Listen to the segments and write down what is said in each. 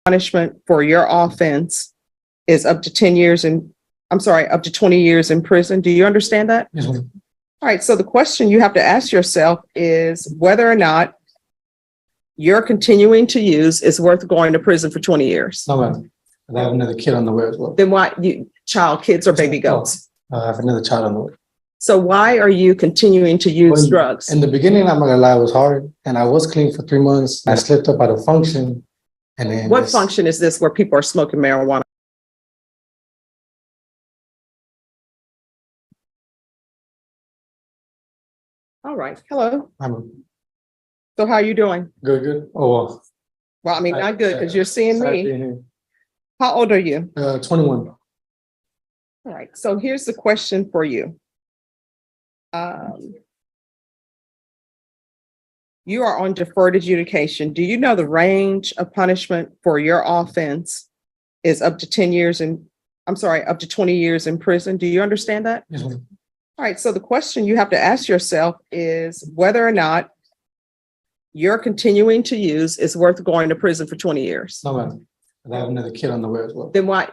punishment for your offense is up to 10 years in, up to 20 years in prison. Do you understand that? Yes, ma'am. All right. So the question you have to ask yourself is whether or not you're continuing to use is worth going to prison for 20 years. No, ma'am. And I have another kid on the way as well. Then why kids or baby goats? I have another child on the way. So why are you continuing to use drugs? In the beginning, I'm not gonna lie, it was hard, and I was clean for 3 months. I slipped up at a function, and then What function is this where people are smoking marijuana? All right. Hello. I'm So how are you doing? good, good. Oh, well. Well, I mean, not good because you're seeing Sorry me. being here. How old are you? 21. All right. So here's the question for you. You are on deferred adjudication. Do you know the range of punishment for your offense is up to 10 years in, up to 20 years in prison? Do you understand that? Yes, ma'am. All right. So the question you have to ask yourself is whether or not you're continuing to use is worth going to prison for 20 years. No, ma'am. And I have another kid on the way as well. Then why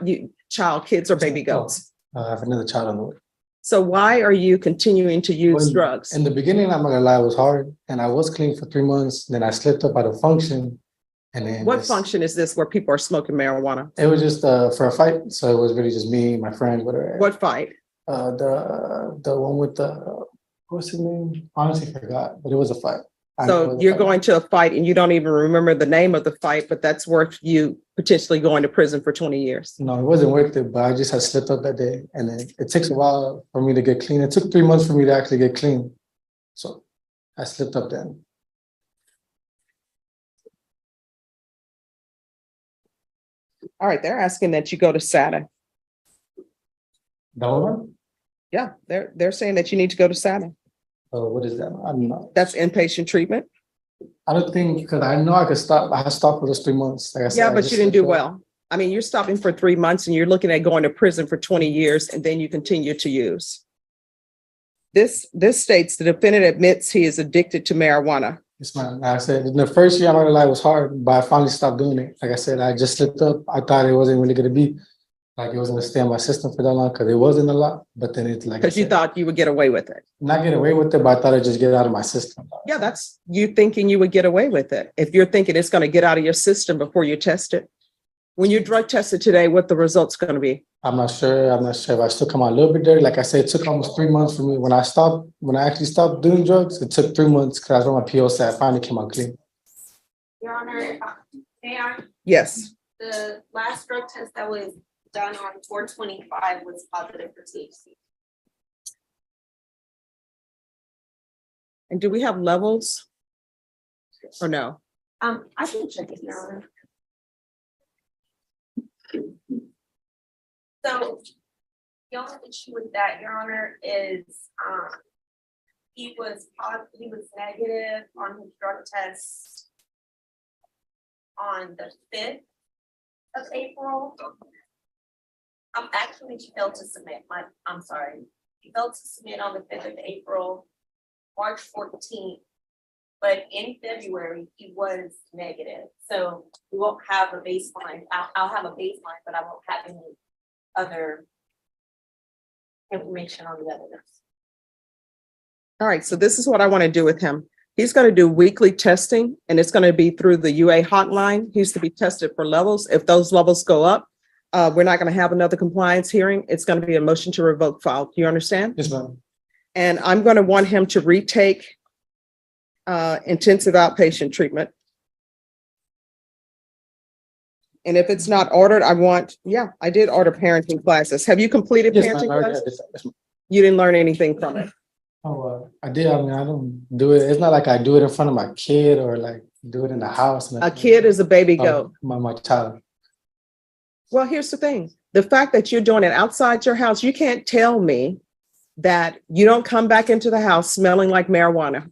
kids or baby goats? I have another child on the way. So why are you continuing to use drugs? In the beginning, I'm not gonna lie, it was hard, and I was clean for 3 months. Then I slipped up at a function, and then What function is this where people are smoking marijuana? It was just for a fight, so it was really just me, my friends, whatever. What fight? The one with the what's his name? Honestly, forgot, but it was a fight. So you're going to a fight and you don't even remember the name of the fight, but that's worth you potentially going to prison for 20 years. No, it wasn't worth it, but I just had slipped up that day, and then it takes a while for me to get clean. It took 3 months for me to actually get clean, so I slipped up then. All right, they're asking that you go to SATA. That one? Yeah, they're saying that you need to go to SATA. What is that? I'm not. That's inpatient treatment. I don't think, because I know I could stop. I had stopped for those 3 months. Like I said, Yeah, I but just you didn't do slipped up. well. I mean, you're stopping for 3 months and you're looking at going to prison for 20 years and then you continue to use. This states the defendant admits he is addicted to marijuana. Yes, ma'am. Like I said, in the first year, I'm not gonna lie, it was hard, but I finally stopped doing it. Like I said, I just slipped up. I thought it wasn't really gonna be, like it wasn't gonna stay in my system for that long, because it wasn't a lot. But then it's like, Because you thought you would get away with it. not get away with it, but I thought I'd just get out of my system. Yeah, that's you thinking you would get away with it. If you're thinking it's going to get out of your system before you test it. When you drug tested today, what the result's going to be? I'm not sure. I'm not sure if I still come out a little bit dirty. Like I said, it took almost 3 months for me. When I actually stopped doing drugs, it took 3 months because that's when my PO said I finally came out clean. Your Honor, may I? Yes. The last drug test that was done on 4/25 was positive for THC. And do we have levels? Or no? I can check it, Your Honor. So the only issue with that, Your Honor, is he was negative on his drug test on the 5th of April. Actually, he failed to submit. I'm sorry. He failed to submit on the 5th of April, March 14th. But in February, he was negative. So we won't have a baseline. I'll have a baseline, but I won't have any other information on the evidence. All right. So this is what I want to do with him. He's going to do weekly testing and it's going to be through the UA hotline. He's to be tested for levels. If those levels go up, we're not going to have another compliance hearing. It's going to be a motion to revoke filed. Do you understand? Yes, ma'am. And I'm going to want him to retake intensive outpatient treatment. And if it's not ordered, I did order parenting classes. Have you completed Yes, parenting ma'am. I already classes? did that. Yes, ma'am. You didn't learn anything from it. Oh, I did. I mean, I don't do it. It's not like I do it in front of my kid or like do it in the house. A kid is a baby goat. My child. Well, here's the thing. The fact that you're doing it outside your house, you can't tell me that you don't come back into the house smelling like marijuana.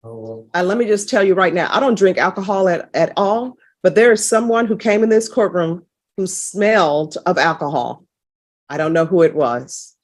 Oh, Let me just tell you right now, I don't drink alcohol at all, but there is someone who came in this courtroom who smelled of alcohol. I don't know who it was,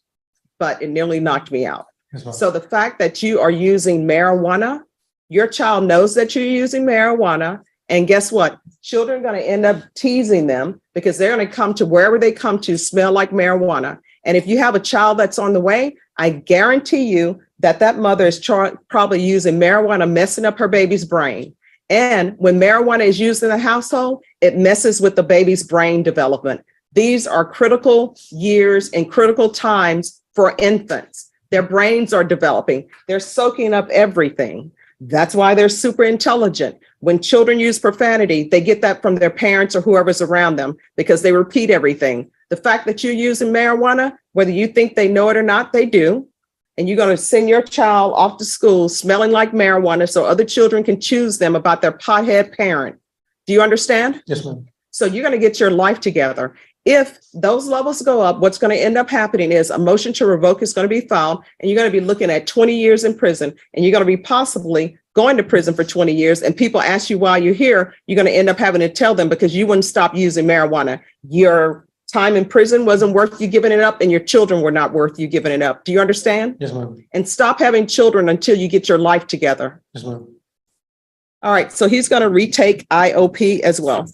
but it nearly knocked me out. yes, ma'am. So the fact that you are using marijuana, your child knows that you're using marijuana, And guess what? Children are going to end up teasing them because they're going to come to wherever they come to smell like marijuana. And if you have a child that's on the way, I guarantee you that that mother is probably using marijuana, messing up her baby's brain. And when marijuana is used in the household, it messes with the baby's brain development. These are critical years and critical times for infants. Their brains are developing. They're soaking up everything. That's why they're super intelligent. When children use profanity, they get that from their parents or whoever's around them because they repeat everything. The fact that you're using marijuana, whether you think they know it or not, they do. And you're going to send your child off to school smelling like marijuana so other children can choose them about their pothead parent. Do you understand? Yes, ma'am. So you're going to get your life together. If those levels go up, what's going to end up happening is a motion to revoke is going to be filed, and you're going to be looking at 20 years in prison, and you're going to be possibly going to prison for 20 years. And people ask you why you're here, you're going to end up having to tell them because you wouldn't stop using marijuana. Your time in prison wasn't worth you giving it up, and your children were not worth you giving it up. Do you understand? Yes, ma'am. And stop having children until you get your life together. Yes, ma'am. All right, so he's going to retake IOP as well.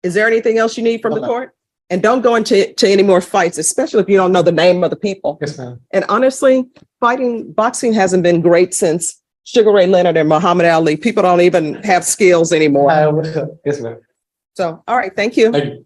Is there anything else you need from the No, ma'am. court? And don't go into any more fights, especially if you don't know the name of the people. Yes, ma'am. And honestly, boxing hasn't been great since Sugar Ray Leonard and Muhammad Ali. People don't even have skills anymore. Yes, ma'am. So, all right, thank you. Thank you.